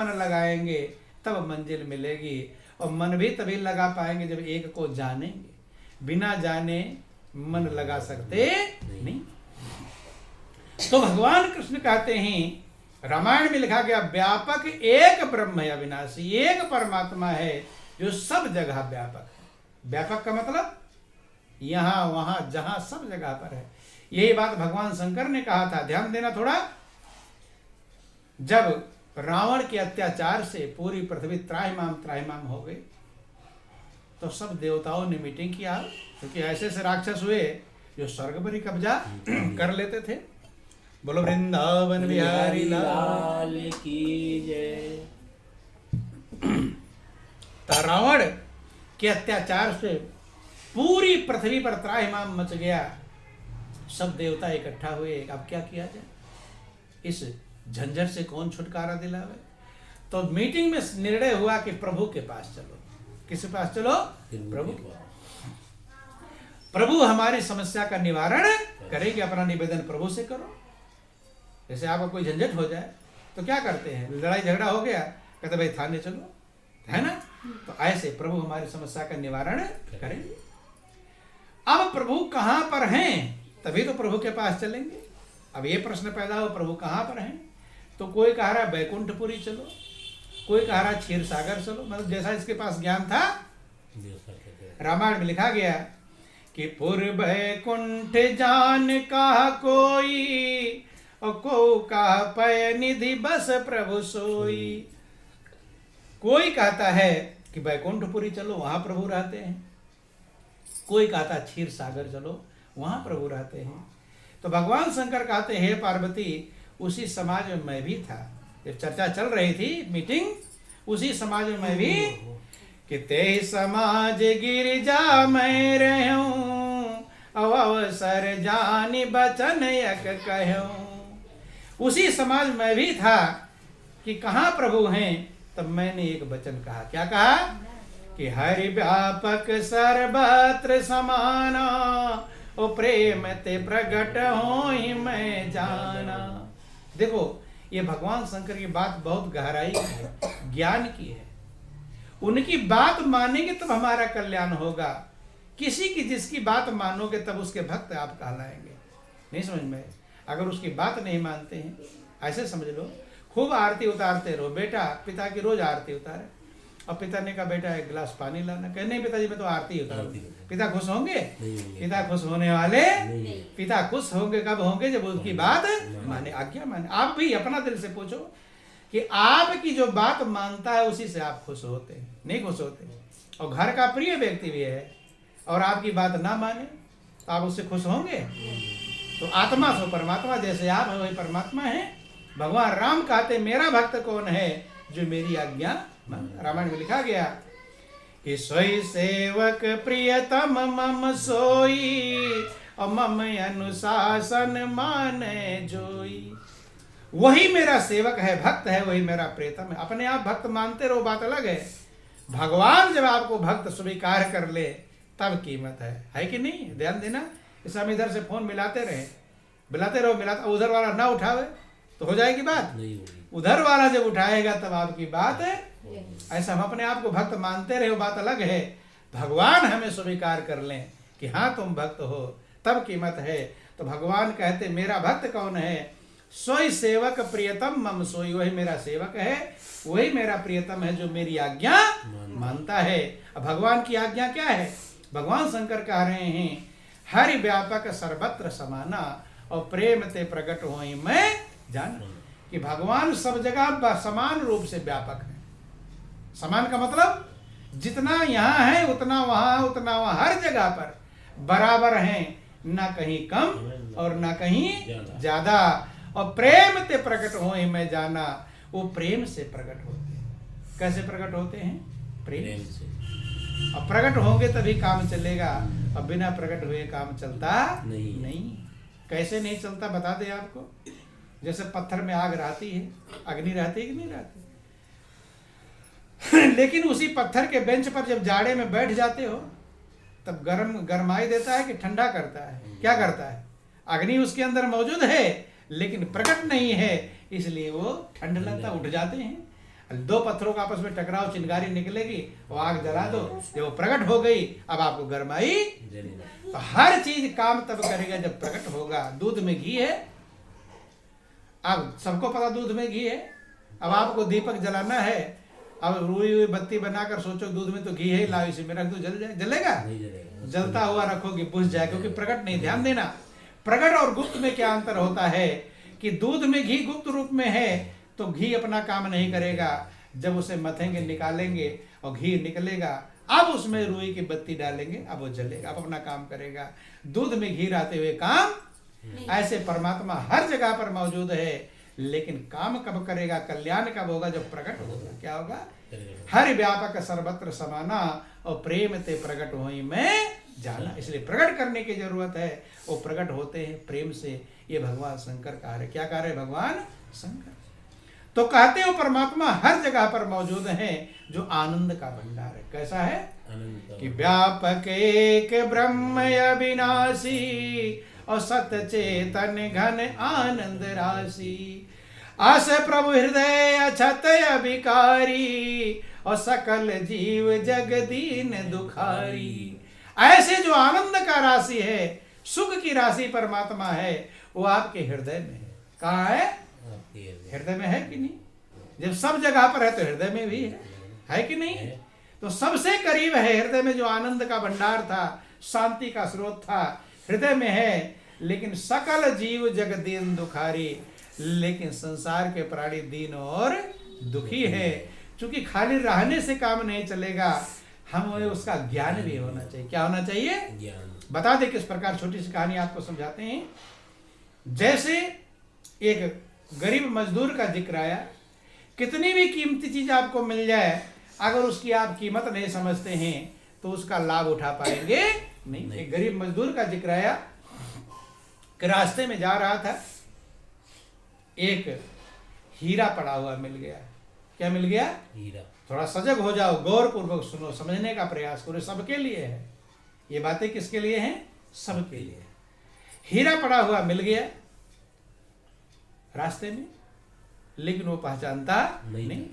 मन लगाएंगे तब मंजिल मिलेगी, और मन भी तभी लगा पाएंगे जब एक को जानेंगे। बिना जाने मन लगा सकते नहीं। तो भगवान कृष्ण कहते हैं, रामायण में लिखा गया, व्यापक एक ब्रह्म है अविनाशी, एक परमात्मा है जो सब जगह व्यापक है। व्यापक का मतलब यहां वहां जहां सब जगह पर है। यही बात भगवान शंकर ने कहा था, ध्यान देना थोड़ा। जब रावण के अत्याचार से पूरी पृथ्वी त्राहिमाम हो गई, तो सब देवताओं ने मीटिंग किया, क्योंकि ऐसे ऐसे राक्षस हुए जो स्वर्ग पर ही कब्जा कर लेते थे। बोलो वृंदावन बिहारी लाल की जय। तो रावण के अत्याचार से पूरी पृथ्वी पर त्राहिमाम मच गया। सब देवता इकट्ठा हुए, अब क्या किया जाए, इस झंझट से कौन छुटकारा दिलावे। तो मीटिंग में निर्णय हुआ कि प्रभु के पास चलो। किसके पास चलो? प्रभु के पास। प्रभु हमारी समस्या का निवारण करेंगे। अपना निवेदन प्रभु से करो। जैसे आपका कोई झंझट हो जाए तो क्या करते हैं, लड़ाई झगड़ा हो गया, कहते भाई थाने चलो, है ना। तो ऐसे प्रभु हमारी समस्या का निवारण करेंगे। अब प्रभु कहां पर हैं, तभी तो प्रभु के पास चलेंगे। अब ये प्रश्न पैदा हो, प्रभु कहां पर हैं? तो कोई कह रहा है बैकुंठपुरी चलो, कोई कह रहा है क्षीर सागर चलो, मतलब जैसा इसके पास ज्ञान था। रामायण में लिखा गया कि पूर्व बैकुंठ जान कहा कोई, और को कहा पय निधि बस प्रभु सोई। कोई कहता है कि बैकुंठपुरी चलो, वहां प्रभु रहते हैं। कोई कहता है क्षीर सागर चलो, वहां प्रभु रहते हैं। तो भगवान शंकर कहते हैं, हे पार्वती, उसी समाज में मैं भी था। जब चर्चा चल रही थी मीटिंग, उसी समाज में मैं भी, कि ते समाज गिरिजा मैं रहूं, अवसर जानी बचन यक कहूं। उसी समाज में भी था कि कहाँ प्रभु हैं। तब मैंने एक वचन कहा, क्या कहा, कि हरि व्यापक सर्वत्र समाना, ओ प्रेम ते प्रगट हो ही मैं जाना। देखो, ये भगवान शंकर की बात बहुत गहराई की है, ज्ञान की है। उनकी बात मानेंगे तब हमारा कल्याण होगा। किसी की जिसकी बात मानोगे तब उसके भक्त आप कहलाएंगे। नहीं समझ में? अगर उसकी बात नहीं मानते हैं, ऐसे समझ लो, खूब आरती उतारते रहो। बेटा पिता की रोज आरती उतारे, और पिता ने कहा बेटा एक गिलास पानी लाना, कहे नहीं पिताजी मैं तो आरती उतारूंगी। पिता खुश होंगे? पिता खुश होने वाले नहीं। पिता खुश होंगे कब होंगे, जब उसकी बात माने, आज्ञा माने। आप भी अपना दिल से पूछो कि आपकी जो बात मानता है उसी से आप खुश होते हैं, नहीं खुश होते। और घर का प्रिय व्यक्ति भी है और आपकी बात ना माने तो आप उससे खुश होंगे? तो आत्मा सो परमात्मा, जैसे आप है वही परमात्मा है। भगवान राम कहते मेरा भक्त कौन है, जो मेरी आज्ञा। रामायण में लिखा गया कि सोई सेवक प्रियतम मम सोई, और मम अनुशासन माने जोई। वही मेरा सेवक है, भक्त है, वही मेरा प्रियतम है। अपने आप भक्त मानते रहो, बात अलग है। भगवान जब आपको भक्त स्वीकार कर ले तब कीमत है कि नहीं? ध्यान देना। इस हम इधर से फोन मिलाते रहो, उधर वाला ना उठावे तो हो जाएगी बात नहीं होगी। उधर वाला जब उठाएगा तब आपकी बात है। ऐसा हम अपने आप को भक्त मानते रहे, बात अलग है। भगवान हमें स्वीकार कर लें कि हाँ तुम भक्त हो, तब कीमत है। तो भगवान कहते मेरा भक्त कौन है, सोई सेवक प्रियतम मम सोई। वही मेरा सेवक है, वही मेरा प्रियतम है, जो मेरी आज्ञा मानता है। अब भगवान की आज्ञा क्या है? भगवान शंकर कह रहे हैं हरि व्यापक सर्वत्र समाना, और प्रेम ते प्रकट होई मैं जाना। कि भगवान सब जगह समान रूप से व्यापक है। समान का मतलब जितना यहाँ है उतना वहां, उतना वहां, हर जगह पर बराबर हैं, ना कहीं कम और ना कहीं ज्यादा। और प्रेम ते प्रकट होए मैं जाना, वो प्रेम से प्रकट होते हैं। कैसे प्रकट होते हैं? प्रेम से। और प्रकट होंगे तभी काम चलेगा, और बिना प्रकट हुए काम चलता नहीं। कैसे नहीं चलता बता दे आपको। जैसे पत्थर में आग रहती है, अग्नि रहती है कि नहीं रहती? लेकिन उसी पत्थर के बेंच पर जब जाड़े में बैठ जाते हो तब गरमाई देता है कि ठंडा करता है? क्या करता है? अग्नि उसके अंदर मौजूद है लेकिन प्रकट नहीं है, इसलिए वो ठंड लगता, उठ जाते हैं। दो पत्थरों का आपस में टकराव, चिंगारी निकलेगी, वो आग जला दो, जब वो प्रकट हो गई अब आपको गरमाई। तो हर चीज काम तब करेगा जब प्रकट होगा। दूध में घी है, अब सबको पता दूध में घी है, अब आपको दीपक जलाना है, अब रुई हुई बत्ती बनाकर सोचो दूध में तो घी है, लाओ इसी में रख दो, जल जाए, जलेगा? जलता हुआ रखोगे बुझ जाए, क्योंकि प्रकट नहीं। ध्यान देना, प्रकट और गुप्त में क्या अंतर होता है कि दूध में घी गुप्त रूप में है तो घी अपना काम नहीं करेगा, जब उसे मथेंगे निकालेंगे और घी निकलेगा, अब उसमें रुई की बत्ती डालेंगे, अब वो जलेगा, अब अपना काम करेगा। दूध में घी रहते हुए काम, ऐसे परमात्मा हर जगह पर मौजूद है, लेकिन काम कब करेगा, कल्याण कब होगा, जब प्रकट होगा। क्या होगा? हर व्यापक सर्वत्र समाना और प्रेम ते प्रकट होई मैं जाना। इसलिए प्रकट करने की जरूरत है, वो प्रकट होते हैं प्रेम से। ये भगवान शंकर कार्य, क्या कार्य भगवान शंकर? तो कहते हो परमात्मा हर जगह पर मौजूद है, जो आनंद का भंडार है। कैसा है कि व्यापक एक ब्रह्म अविनाशी और सत चेतन घन आनंद राशि, आस प्रभु हृदय अछत अभिकारी और सकल जीव जग दीन दुखारी। ऐसे जो आनंद का राशि है, सुख की राशि परमात्मा है, वो आपके हृदय में है। कहाँ है? हृदय में है कि नहीं? जब सब जगह पर है तो हृदय में भी है कि नहीं? तो सबसे करीब है हृदय में, जो आनंद का भंडार था, शांति का स्रोत था, हृदय में है। लेकिन सकल जीव जग दीन दुखारी, लेकिन संसार के प्राणी दीन और दुखी है। क्योंकि खाली रहने से काम नहीं चलेगा, हमें उसका ज्ञान भी होना चाहिए। क्या होना चाहिए? ज्ञान। बता दे किस प्रकार, छोटी सी कहानी आपको समझाते हैं। जैसे एक गरीब मजदूर का जिक्र आया, कितनी भी कीमती चीज आपको मिल जाए, अगर उसकी आप कीमत नहीं समझते हैं तो उसका लाभ उठा पाएंगे नहीं। एक गरीब मजदूर का जिक्र आया कि रास्ते में जा रहा था, एक हीरा पड़ा हुआ मिल गया। क्या मिल गया? हीरा। थोड़ा सजग हो जाओ, गौर पूर्वक सुनो, समझने का प्रयास करो, सबके लिए है ये बातें। किसके लिए हैं? सबके लिए। हीरा पड़ा हुआ मिल गया रास्ते में, लेकिन वो पहचानता नहीं।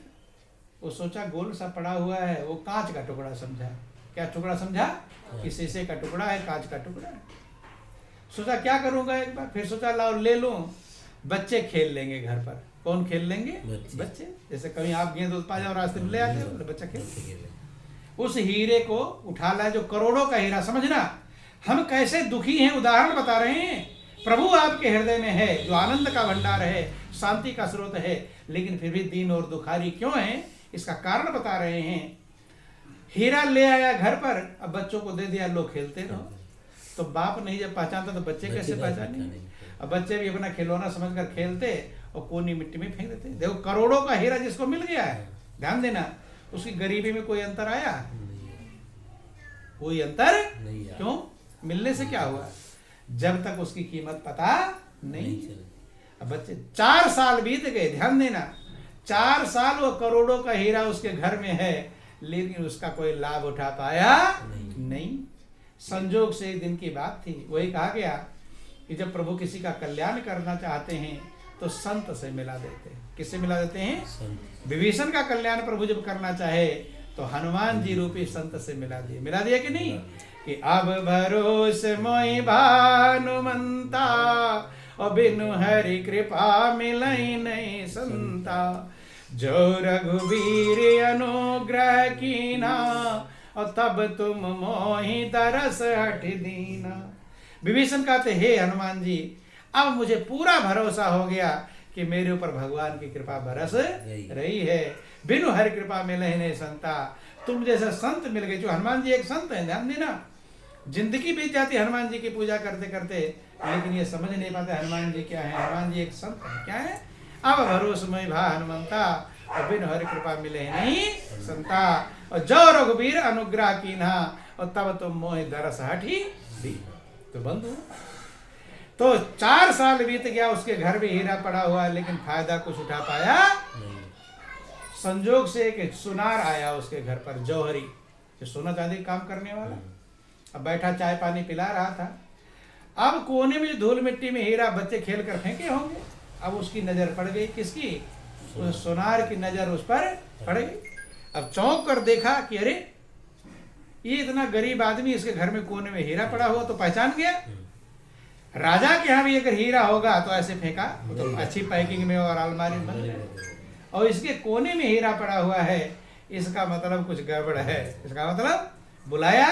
वो सोचा गोल सा पड़ा हुआ है, वो कांच का टुकड़ा समझा। क्या टुकड़ा समझा? कि शीशे का टुकड़ा है, कांच का टुकड़ा है। सोचा क्या करूंगा एक बार, फिर सोचा लाओ ले लूं, बच्चे खेल लेंगे घर पर। कौन खेल लेंगे? बच्चे। जैसे कभी आप गेंद पा जाओ रास्ते में ले आते हो, बच्चा खेल। उस हीरे को उठा लाए, जो करोड़ों का हीरा। समझना हम कैसे दुखी हैं, उदाहरण बता रहे हैं। प्रभु आपके हृदय में है, जो आनंद का भंडार है, शांति का स्रोत है, लेकिन फिर भी दीन और दुखारी क्यों है, इसका कारण बता रहे हैं। हीरा ले आया घर पर, अब बच्चों को दे दिया, लोग खेलते रहो। तो बाप नहीं जब पहचानता तो बच्चे कैसे पहचानेंगे? अब बच्चे भी अपना खिलौना समझकर खेलते और कोनी मिट्टी में फेंक देते। देखो करोड़ों का हीरा जिसको मिल गया है, ध्यान देना, उसकी गरीबी में कोई अंतर आया? कोई अंतर नहीं। क्यों? मिलने से क्या हुआ? जब तक उसकी कीमत पता नहीं। अब बच्चे 4 साल बीत गए, ध्यान देना, 4 साल वो करोड़ों का हीरा उसके घर में है, लेकिन उसका कोई लाभ उठा पाया नहीं। संजोग से एक दिन की बात थी, वही कहा गया कि जब प्रभु किसी का कल्याण करना चाहते हैं तो संत से मिला देते हैं। किससे मिला देते हैं? विभीषण का कल्याण प्रभु जब करना चाहे तो हनुमान जी रूपी संत से मिला दिए। मिला दिया कि नहीं? कि अब भरोस मोहि भानुमंता और बिनु हरि कृपा मिलई नहीं संता, जो रघुवीर अनुग्रह कीना और तब तुम मोहि तरस हठ दीना। विभीषण कहते, हे हनुमान जी, अब मुझे पूरा भरोसा हो गया कि मेरे ऊपर भगवान की कृपा बरस रही है। बिनु हरि कृपा मिलई नहीं संता, तुम जैसा संत मिल गए। जो हनुमान जी एक संत है, ध्यान देना, जिंदगी बीत जाती हनुमान जी की पूजा करते करते, लेकिन ये समझ नहीं पाते हनुमान जी क्या है। हनुमान जी एक संत है। क्या है? अब भरोसमय भा हनुमंता और बिन हरि कृपा मिले नहीं संता, और जो रघुवीर अनुग्रह कीन्हा और तब तुम मोहि दरस हठी दी। तो बंधु, तो 4 साल बीत गया, उसके घर भी हीरा पड़ा हुआ, लेकिन फायदा कुछ उठा पाया नहीं। संजोग से एक सुनार आया उसके घर पर, जौहरी, जो सोना चांदी काम करने वाला। अब बैठा चाय पानी पिला रहा था। अब कोने में धूल मिट्टी में हीरा बच्चे खेल कर फेंके होंगे, अब उसकी नजर पड़ गई किसकी? उस सोनार की नजर उस पर पड़ गई। अब चौंक कर देखा कि अरे ये इतना गरीब आदमी, इसके घर में कोने में हीरा पड़ा हुआ, तो पहचान गया। राजा के यहाँ भी अगर हीरा होगा तो ऐसे फेंका, तो अच्छी पैकिंग में और अलमारी बन गई। और इसके कोने में हीरा पड़ा हुआ है, इसका मतलब कुछ गड़बड़ है। इसका मतलब बुलाया,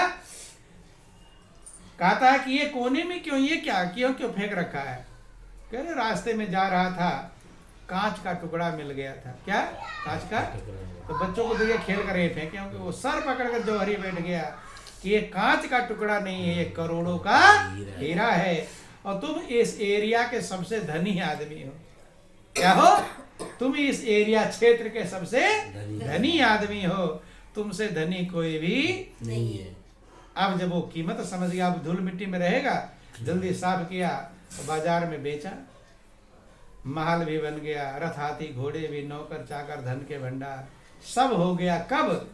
कहता है कि ये कोने में क्यों, ये क्या क्यों फेंक रखा है? कह रहे रास्ते में जा रहा था, कांच का टुकड़ा मिल गया था। क्या कांच का? तो बच्चों को देखिए खेल कर ये फेंके होंगे, वो सर पकड़ कर जौहरी बैठ गया कि ये कांच का टुकड़ा नहीं है, ये करोड़ों का हीरा है, और तुम इस एरिया के सबसे धनी आदमी हो। क्या हो? तुम इस एरिया क्षेत्र के सबसे धनी आदमी हो, तुमसे धनी कोई भी नहीं है। अब जब वो कीमत समझ गया, अब धूल मिट्टी में रहेगा, जल्दी साफ किया, तो बाजार में बेचा, महल भी बन गया, रथ हाथी घोड़े भी, नौकर चाकर, धन के भंडार सब हो गया। कब?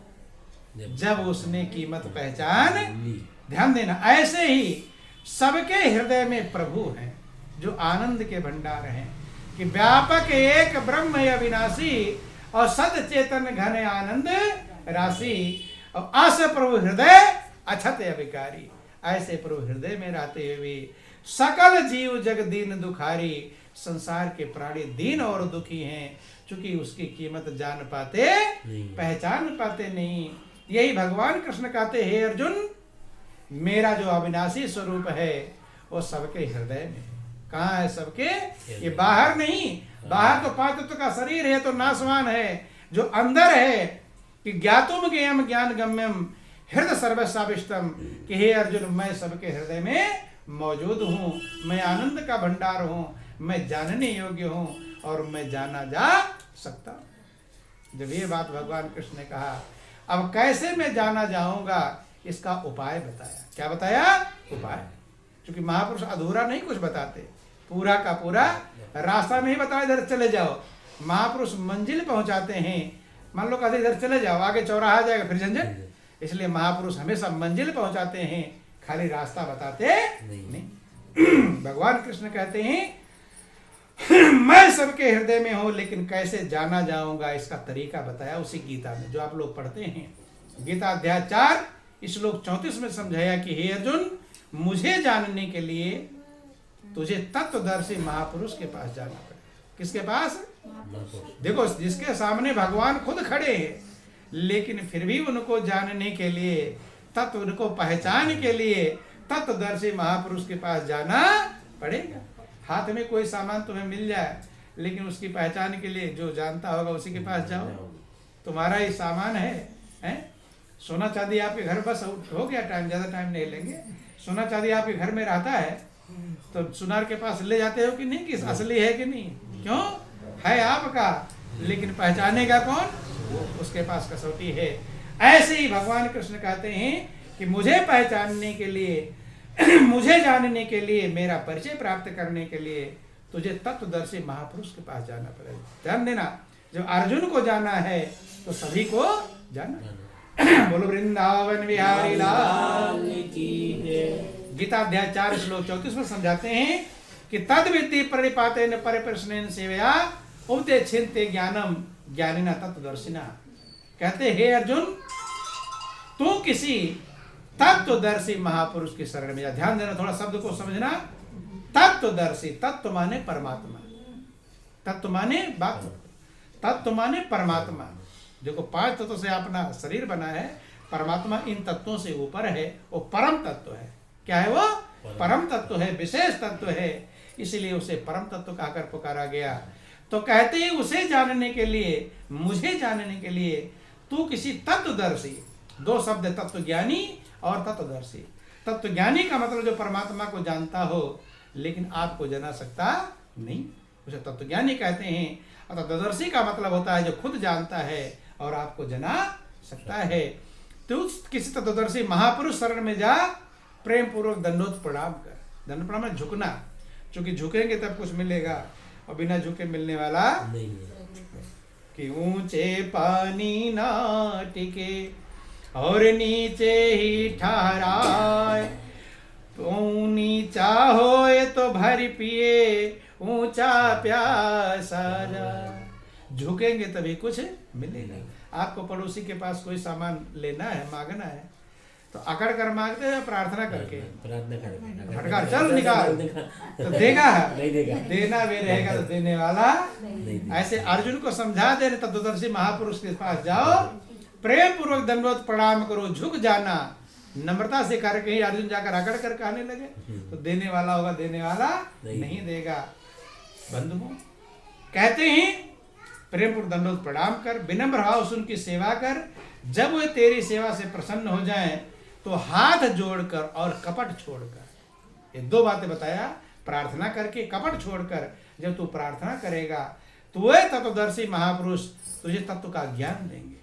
जब उसने कीमत पहचान। ध्यान देना, ऐसे ही सबके हृदय में प्रभु हैं, जो आनंद के भंडार हैं, कि व्यापक एक ब्रह्म अविनाशी और सद चेतन घन आनंद राशि, और आस प्रभु हृदय अछत अविकारी। ऐसे प्रभु हृदय में रहते हुए सकल जीव जग दीन दुखारी, संसार के प्राणी दीन और दुखी हैं, क्योंकि उसकी कीमत जान पाते पहचान पाते नहीं। यही भगवान कृष्ण कहते, हे अर्जुन, मेरा जो अविनाशी स्वरूप है वो सबके हृदय में। कहाँ है सबके? ये बाहर नहीं, बाहर तो पांच तत्व का शरीर है, तो नाशवान है। जो अंदर है कि ज्ञातुम ज्ञेयम ज्ञान गम्यम हृदय सर्वसाविष्टम, कि हे अर्जुन, मैं सबके हृदय में मौजूद हूँ, मैं आनंद का भंडार हूँ, मैं जानने योग्य हूँ, और मैं जाना जा सकता। जब ये बात भगवान कृष्ण ने कहा, अब कैसे मैं जाना जाऊंगा, इसका उपाय बताया। क्या बताया? उपाय। क्योंकि महापुरुष अधूरा नहीं कुछ बताते, पूरा का पूरा रास्ता नहीं बताया इधर चले जाओ। महापुरुष मंजिल पहुंचाते हैं। मान लो कहते इधर चले जाओ, आगे चौराहा आ जाएगा, फिर झंझट। इसलिए महापुरुष हमेशा मंजिल पहुंचाते हैं, खाली रास्ता बताते नहीं। भगवान कृष्ण कहते हैं, मैं सबके हृदय में हूं, लेकिन कैसे जाना जाऊंगा, इसका तरीका बताया उसी गीता में, जो आप लोग पढ़ते हैं। गीता अध्याय 4 श्लोक 34 में समझाया कि हे अर्जुन, मुझे जानने के लिए तुझे तत्वदर्शी महापुरुष के पास जाना पड़ेगा। किसके पास? देखो, जिसके सामने भगवान खुद खड़े हैं, लेकिन फिर भी उनको जानने के लिए, तत्व उनको पहचान के लिए तत्वदर्शी महापुरुष के पास जाना पड़ेगा। हाथ में कोई सामान तुम्हें मिल जाए, लेकिन उसकी पहचान के लिए जो जानता होगा उसी के पास जाओ। तुम्हारा ही सामान है? सोना चांदी आपके घर, बस हो गया टाइम, ज्यादा टाइम नहीं लेंगे। सोना चांदी आपके घर में रहता है, तो सुनार के पास ले जाते हो कि नहीं, कि असली है कि नहीं? क्यों? है आपका, लेकिन पहचानेगा कौन? उसके पास कसौटी है। ऐसे ही भगवान कृष्ण कहते हैं कि मुझे पहचानने के लिए, मुझे जानने के लिए, मेरा परिचय प्राप्त करने के लिए तुझे तत्वदर्शी महापुरुष के पास जाना पड़ेगा। ध्यान देना, जब अर्जुन को जाना है तो सभी को जाना। बोलो वृंदावन बिहारी लाल की जय। गीता अध्याय 4 श्लोक 34 में समझाते हैं कि तद विद्धि प्रणिपातेन परिप्रश्नेन सेवया उपते छिन्ते ज्ञानम ज्ञानिना तत्वदर्शिना। कहते, हे अर्जुन, तू किसी तत्वदर्शी महापुरुष की शरण में जा। ध्यान देना, थोड़ा शब्द को समझना। तत्वदर्शी, तत्व माने परमात्मा, तत्व माने बात, तत्व माने परमात्मा। देखो, 5 तत्वों से अपना शरीर बना है, परमात्मा इन तत्वों से ऊपर है, वो परम तत्व है। क्या है वो? परम तत्व है, विशेष तत्व है, इसीलिए उसे परम तत्व कहकर पुकारा गया। तो कहते हैं, उसे जानने के लिए, मुझे जानने के लिए तू किसी तत्वदर्शी, 2 शब्द, तत्वज्ञानी और तत्वदर्शी। तत्वज्ञानी का मतलब जो परमात्मा को जानता हो, लेकिन आपको जना सकता नहीं, उसे तत्वज्ञानी कहते हैं। और तत्वदर्शी का मतलब होता है जो खुद जानता है और आपको जना सकता है। तो किसी तत्वदर्शी महापुरुष शरण में जा, प्रेम पूर्वक दंडोत प्रणाम कर। दंड प्रणाम में झुकना, क्योंकि झुकेंगे तब कुछ मिलेगा, और बिना झुके मिलने वाला नहीं है। कि ऊंचे पानी ना टिके और नीचे ही ठहराए, तो नीचा होए तो भर पिए, ऊंचा प्यासा जाए। झुकेंगे तभी कुछ मिलेगा। आपको पड़ोसी के पास कोई सामान लेना है, मांगना है, तो अकड़ कर मांगते हैं, प्रार्थना करके, प्रार्थना करके फटकार चल निकाल, तो देगा? नहीं देगा। देना भी रहेगा तो देने वाला नहीं। ऐसे अर्जुन को समझा दे, तत्वदर्शी महापुरुष के पास जाओ, प्रेम पूर्वक दंडवत प्रणाम करो, झुक जाना, नम्रता से करके ही अर्जुन जाकर अकड़ कर कहने लगे, तो देने वाला होगा, देने वाला नहीं देगा। बंधुओं कहते हैं प्रेम पूर्वक दंडवत प्रणाम कर, विनम्र भाव से उनकी सेवा कर, जब वे तेरी सेवा से प्रसन्न हो जाएं तो हाथ जोड़कर और कपट छोड़कर, ये दो बातें बताया, प्रार्थना करके, कपट छोड़कर। जब तू प्रार्थना करेगा तो वे तत्वदर्शी महापुरुष तुझे तत्व का ज्ञान देंगे।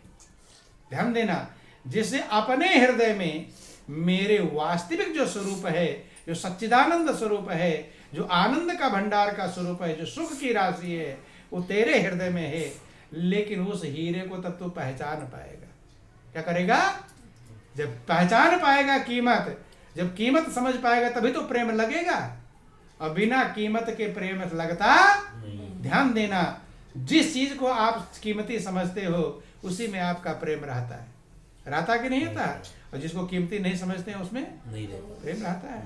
ध्यान देना, जिसे अपने हृदय में मेरे वास्तविक जो स्वरूप है, जो सच्चिदानंद स्वरूप है, जो आनंद का भंडार का स्वरूप है, जो सुख की राशि है, वो तेरे हृदय में है। लेकिन उस हीरे को तब तू पहचान पाएगा। क्या करेगा? जब पहचान पाएगा कीमत, जब कीमत समझ पाएगा तभी तो प्रेम लगेगा, और बिना कीमत के प्रेम लगता। ध्यान देना, जिस चीज को आप कीमती समझते हो उसी में आपका प्रेम रहता है। रहता कि नहीं रहता? और जिसको कीमती नहीं समझते हैं उसमें नहीं प्रेम रहता है।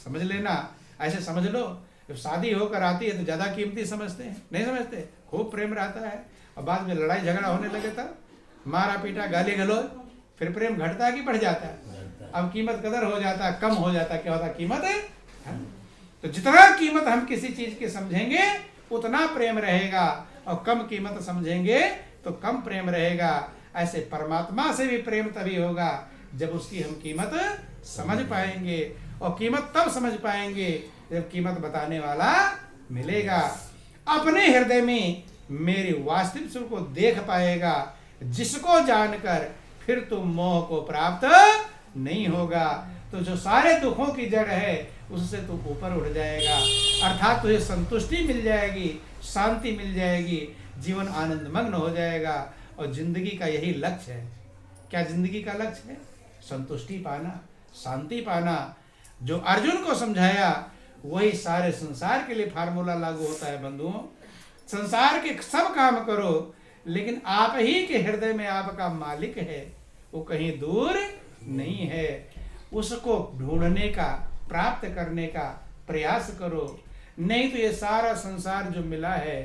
समझ लेना, ऐसे समझ लो, जब शादी होकर आती है तो ज्यादा कीमती समझते हैं, नहीं समझते, खूब प्रेम रहता है, और बाद में लड़ाई झगड़ा होने लगे तब मारा पीटा गाली गलौज, फिर प्रेम घटता है कि बढ़ जाता है? अब कीमत कदर हो जाता है, कम हो जाता है। क्या होता है? कीमत है। तो जितना कीमत हम किसी चीज की समझेंगे उतना प्रेम रहेगा, और कम कीमत समझेंगे तो कम प्रेम रहेगा। ऐसे परमात्मा से भी प्रेम तभी होगा जब उसकी हम कीमत समझ पाएंगे, और कीमत तब समझ पाएंगे जब कीमत बताने वाला मिलेगा। अपने हृदय में मेरी वास्तविक स्वरूप को देख पाएगा, जिसको जानकर फिर तुम मोह को प्राप्त नहीं होगा। तो जो सारे दुखों की जड़ है उससे तू ऊपर उठ जाएगा, अर्थात तुझे संतुष्टि मिल जाएगी, शांति मिल जाएगी, जीवन आनंदमग्न हो जाएगा। और जिंदगी का यही लक्ष्य है। क्या जिंदगी का लक्ष्य है? संतुष्टि पाना, शांति पाना। जो अर्जुन को समझाया वही सारे संसार के लिए फार्मूला लागू होता है। बंधुओं, संसार के सब काम करो, लेकिन आप ही के हृदय में आपका मालिक है, वो कहीं दूर नहीं है। उसको ढूंढने का, प्राप्त करने का प्रयास करो, नहीं तो ये सारा संसार जो मिला है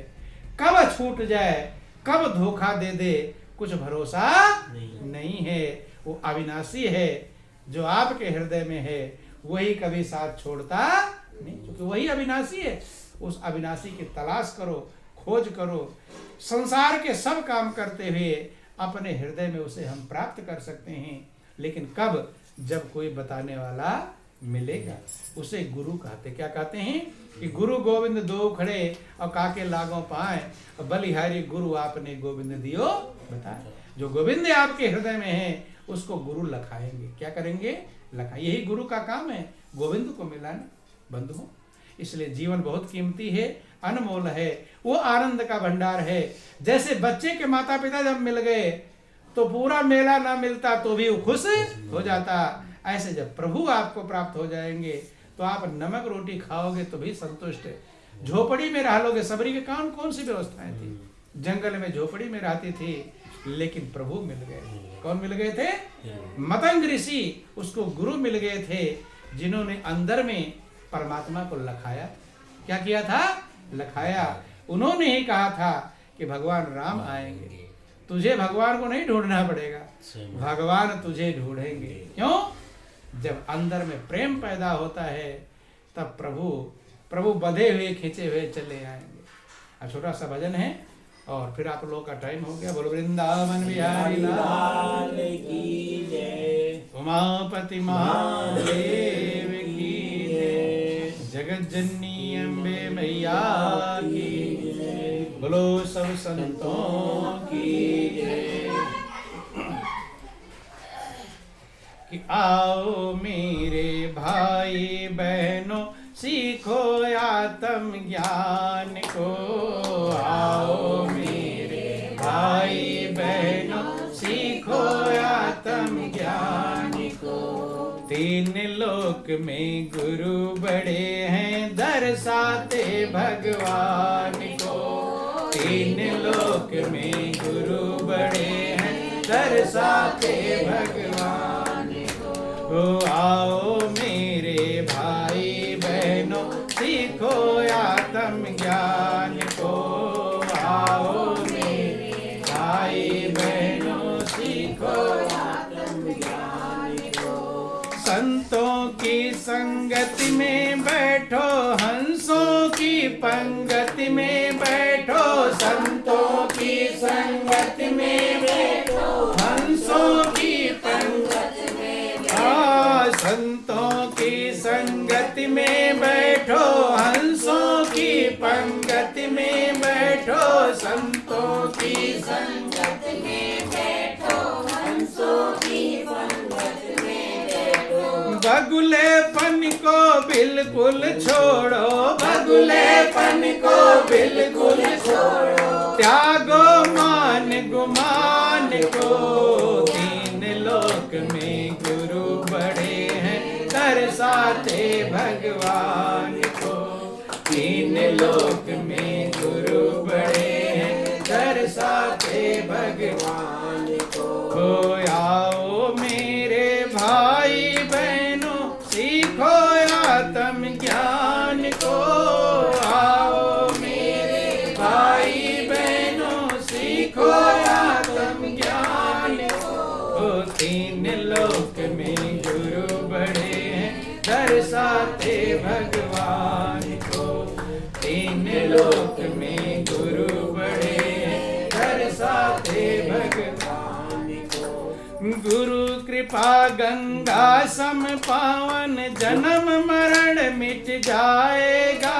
कब छूट जाए, कब धोखा दे दे, कुछ भरोसा नहीं है। वो अविनाशी है, जो आपके हृदय में है वही कभी साथ छोड़ता नहीं, क्योंकि वही अविनाशी है। उस अविनाशी की तलाश करो, खोज करो। संसार के सब काम करते हुए अपने हृदय में उसे हम प्राप्त कर सकते हैं, लेकिन कब? जब कोई बताने वाला मिलेगा। उसे गुरु कहते। क्या कहते हैं? कि गुरु गोविंद दो खड़े और काके लागों पाए, बलिहारी गुरु आपने गोविंद दियो बताए। जो गोविंद आपके हृदय में है उसको गुरु लखाएंगे। क्या करेंगे? लखाएंगे। यही गुरु का काम है, गोविंद को मिलाना। बंधुओं, इसलिए जीवन बहुत कीमती है, अनमोल है, वो आनंद का भंडार है। जैसे बच्चे के माता पिता जब मिल गए तो पूरा मेला ना मिलता तो भी वो खुश हो जाता, ऐसे जब प्रभु आपको प्राप्त हो जाएंगे तो आप नमक रोटी खाओगे तो भी संतुष्ट है। झोपड़ी में रह लोगे। सबरी के कौन सी व्यवस्थाएं थी? जंगल में झोपड़ी में रहती थी, लेकिन प्रभु मिल गए। कौन मिल गए थे? मतंग ऋषि उसको गुरु मिल गए थे, जिन्होंने अंदर में परमात्मा को लखाया। क्या किया था? लखाया। उन्होंने ही कहा था कि भगवान राम आएंगे, तुझे भगवान को नहीं ढूंढना पड़ेगा, भगवान तुझे ढूंढेंगे। क्यों? जब अंदर में प्रेम पैदा होता है तब प्रभु बंधे हुए खींचे हुए चले आएंगे। अब छोटा सा भजन है और फिर आप लोगों का टाइम हो गया। बोलो वृंदावन बिहारी लाल की जय, उमापति महादेव की जय, जगत जननी अम्बे मैया की जय, बोलो सब संतों की जय। कि आओ मेरे भाई बहनों सीखो आत्म ज्ञान को, आओ मेरे भाई बहनों सीखो आत्म ज्ञान को। तीन लोक में गुरु बड़े हैं दर्शाते भगवान को, तीन लोक में गुरु बड़े हैं दर्शाते भगवान को। आओ मेरे भाई बहनों सीखो आत्म ज्ञान को। आओ मेरे भाई बहनों सीखो आत्म ज्ञान को। संतों की संगति में बैठो हंसों की पंगति में बैठो। संतों की संगति में बैठो हंसों की पंगति में बैठो। संतों की संगति में बैठो हंसों की पंगति में बैठो। संतों की संगति में बैठो हंसों की पंगति में बैठो। बगुलेपन को बिल्कुल छोड़ो, बगुलेपन को बिल्कुल छोड़ो। त्यागो मान गुमान को। तीन लोक में गुरु बड़े हैं दर्शाते भगवान को। तीन लोक में गुरु बड़े हैं दर्शाते भगवान को। आओ मेरे भाई बहनों सीखो आत्म ज्ञान को। आओ मेरे भाई बहनों सीखो आत्म ज्ञान को। तीन लोक में गुरु बड़े हैं दर्शाते भगवान को। तीन लोक में गुरु बड़े हैं दर्शाते भगवान को। गुरु कृपा गंगा सम पावन जन्म मरण मिट जाएगा।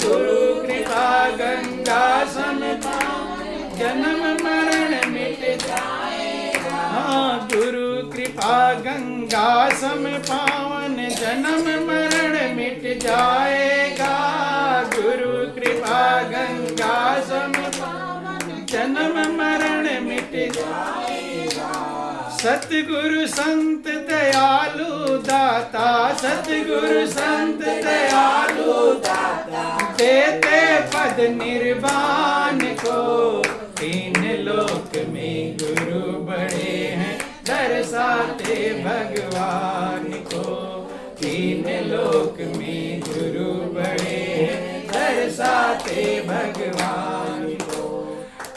गुरु कृपा गंगा सम पावन जन्म मरण मिट जाएगा। गुरु कृपा गंगा सम पावन जन्म मरण मिट जाएगा। गुरु कृपा गंगा सम पावन जन्म मरण मिट जाएगा। सतगुरु संत दयालु दाता, सतगुरु संत दयालु दाता देते पद निर्वाण को। तीन लोक में गुरु बड़े हैं दर्शाते भगवान को। तीन लोक में गुरु बड़े हैं दर्शाते भगवान को।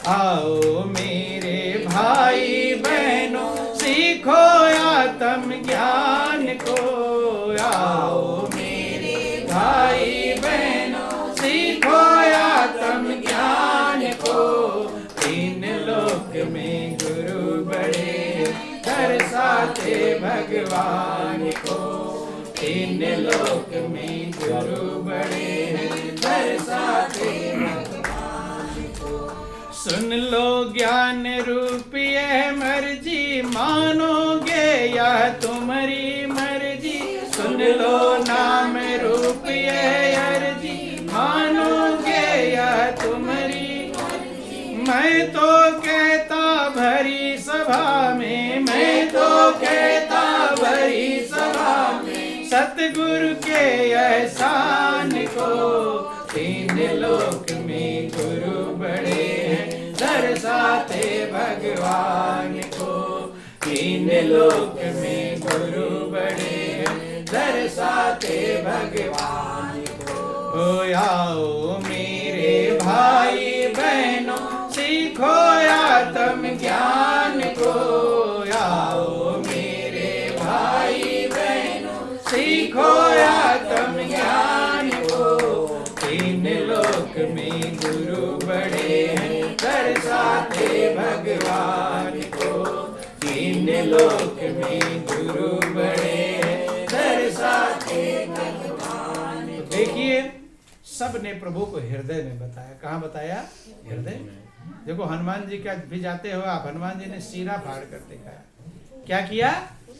आओ मेरे भाई बहनों सीखो आत्म ज्ञान को। आओ मेरे भाई बहनों सीखो आत्म ज्ञान को। तीन लोक में गुरु बड़े दर्शाते भगवान को। तीन लोक में गुरु बड़े दर्शाते भगवान को। सुन लो ज्ञान रूपी है मर्जी मानोगे या तुम्हारी मर्जी। सुन लो नाम रूपी है अर्जी मानोगे या तुम्हारी। मैं तो कहता भरी सभा में, मैं तो कहता भरी सभा में सतगुरु के एहसान को। तीन लोक में गुरु बड़े हैं दर्शाते भगवान को। तीन लोक में गुरु बड़े हैं दर्शाते भगवान को। आओ मेरे भाई बहनों सीखो आत्म ज्ञान को। आओ मेरे भाई बहनों सीखो आत्म ज्ञान को। तीन लोक में गुरु बड़े हैं दर्शाते भगवान को। तीन लोक में गुरु बड़े हैं दर्शाते भगवान को। देखिए सब ने प्रभु को हृदय में बताया। कहाँ बताया? हृदय में। देखो हनुमान जी का भी जाते हो आप, हनुमान जी ने सीना फाड़ कर दिखाया। क्या किया?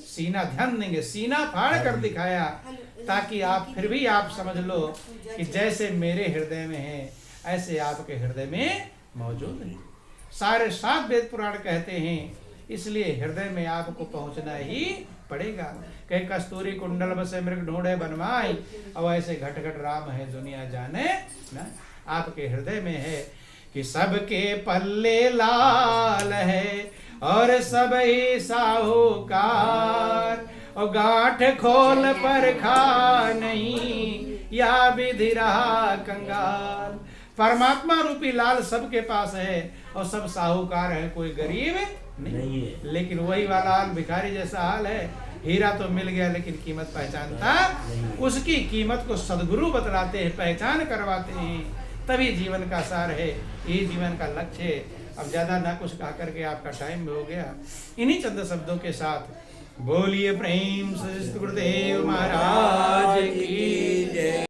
सीना, ध्यान देंगे, सीना फाड़ कर दिखाया ताकि आप फिर भी आप समझ लो कि जैसे मेरे हृदय में है ऐसे आपके हृदय में मौजूद है। सारे 7 वेद पुराण कहते हैं, इसलिए हृदय में आपको पहुंचना ही पड़ेगा। कहीं कस्तूरी कुंडल बसे मृग ढूंढे बनवाई, अब ऐसे घट घट राम है दुनिया जाने ना। आपके हृदय में है, कि सबके पल्ले लाल है और सब ही साहूकार, और गांठ खोल पर खा नहीं या विधि रहा कंगाल। परमात्मा रूपी लाल सबके पास है और सब साहूकार है, कोई गरीब नहीं है। लेकिन वही वाला हाल भिखारी जैसा हाल है, हीरा तो मिल गया लेकिन कीमत पहचानता उसकी कीमत को सदगुरु बतलाते हैं, पहचान करवाते हैं, तभी जीवन का सार है, यही जीवन का लक्ष्य है। अब ज्यादा ना कुछ कहा करके आपका टाइम हो गया, इन्हीं चंद शब्दों के साथ बोलिए प्रेम से गुरुदेव महाराज की जय।